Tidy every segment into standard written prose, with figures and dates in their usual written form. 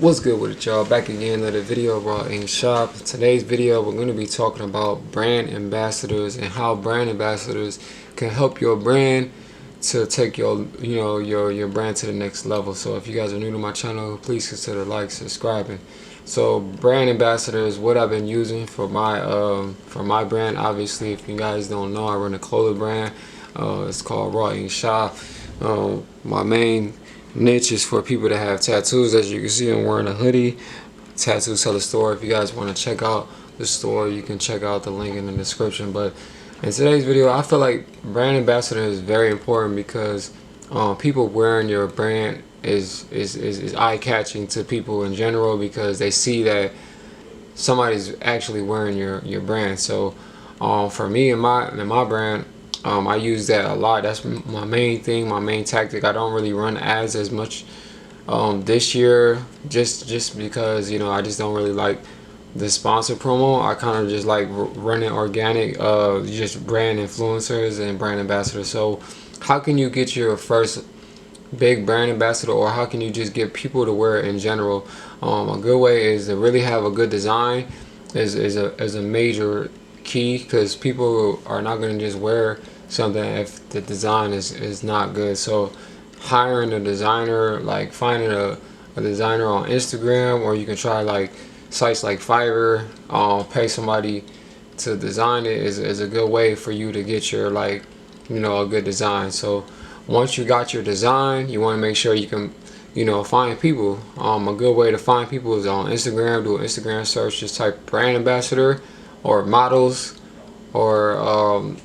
What's good with it, y'all? Back again, another video Raw Ink Shop. Today's video, we're going to be talking about brand ambassadors and how brand ambassadors can help your brand to take your brand to the next level. So if you guys are new to my channel, please consider subscribing. So brand ambassadors, what I've been using for my brand. Obviously, if you guys don't know, I run a clothing brand. It's called Raw Ink Shop. My main niche is for people that have tattoos. As you can see, I'm wearing a hoodie. Tattoo Seller Store. If you guys want to check out the store, you can check out the link in the description. But in today's video, I feel like brand ambassador is very important because people wearing your brand is eye-catching to people in general, because they see that somebody's actually wearing your brand. So for me and my brand, I use that a lot. That's my main thing, my main tactic. I don't really run ads as much this year, just because I just don't really like the sponsor promo. I kind of just like running organic, just brand influencers and brand ambassadors. So how can you get your first big brand ambassador, or how can you just get people to wear it in general? A good way is to really have a good design is a major key, because people are not going to just wear something if the design is not good. So hiring a designer, like finding a designer on Instagram, or you can try like sites like Fiverr, pay somebody to design it is a good way for you to get your a good design. So once you got your design, you want to make sure you can find people. A good way to find people is on Instagram. Do an Instagram search, just type brand ambassador or models or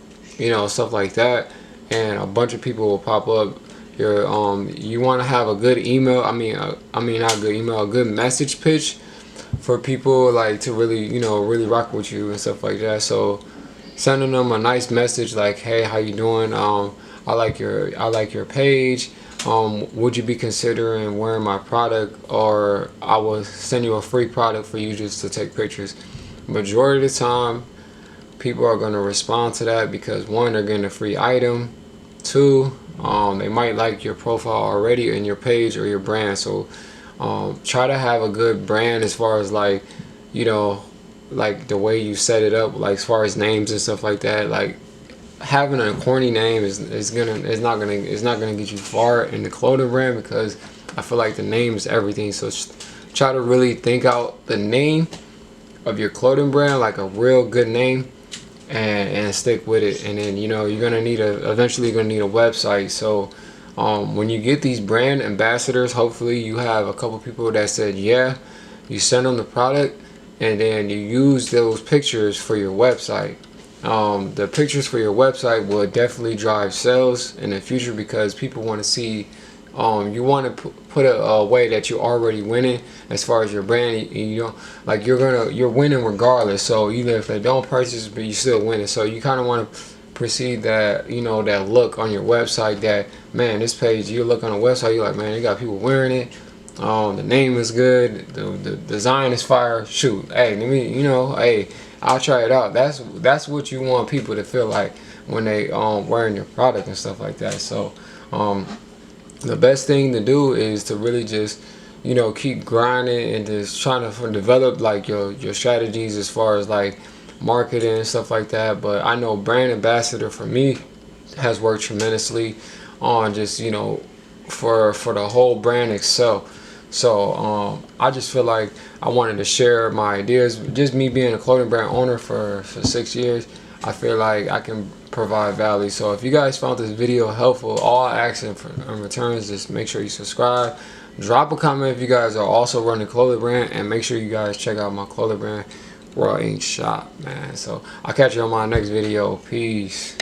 stuff like that, and a bunch of people will pop up. You want to have a good email, not a good email, a good message pitch for people to really really rock with you and stuff like that. So sending them a nice message like, hey, how you doing, I like your page, would you be considering wearing my product, or I will send you a free product for you just to take pictures. Majority of the time people are going to respond to that because, one, they're getting a free item, two, they might like your profile already in your page or your brand. So try to have a good brand as far as the way you set it up, as far as names and stuff like that. Having a corny name is not gonna get you far in the clothing brand, because I feel like the name is everything. So try to really think out the name of your clothing brand, like a real good name, and stick with it. And then you're gonna need eventually gonna need a website. So when you get these brand ambassadors, hopefully you have a couple people that said yeah. You send them the product, and then you use those pictures for your website. The pictures for your website will definitely drive sales in the future, because people want to see. You want to put a way that you're already winning as far as your brand. You're winning regardless. So even if they don't purchase, but you still winning. So you kind of want to perceive that that look on your website, that, man, this page, you look on the website, you're like, man, you got people wearing it. The name is good. The design is fire. Shoot, hey, let me, hey, I'll try it out. That's what you want people to feel like when they wearing your product and stuff like that. So the best thing to do is to really just keep grinding and just trying to develop your strategies as far as marketing and stuff like that. But I know brand ambassador for me has worked tremendously on just for the whole brand itself. So I just feel like I wanted to share my ideas. Just me being a clothing brand owner for 6 years, I feel like I can provide value. So if you guys found this video helpful, all I ask in return is just make sure you subscribe, drop a comment if you guys are also running a clothing brand, and make sure you guys check out my clothing brand, Raw Ink Shop, man. So I'll catch you on my next video. Peace.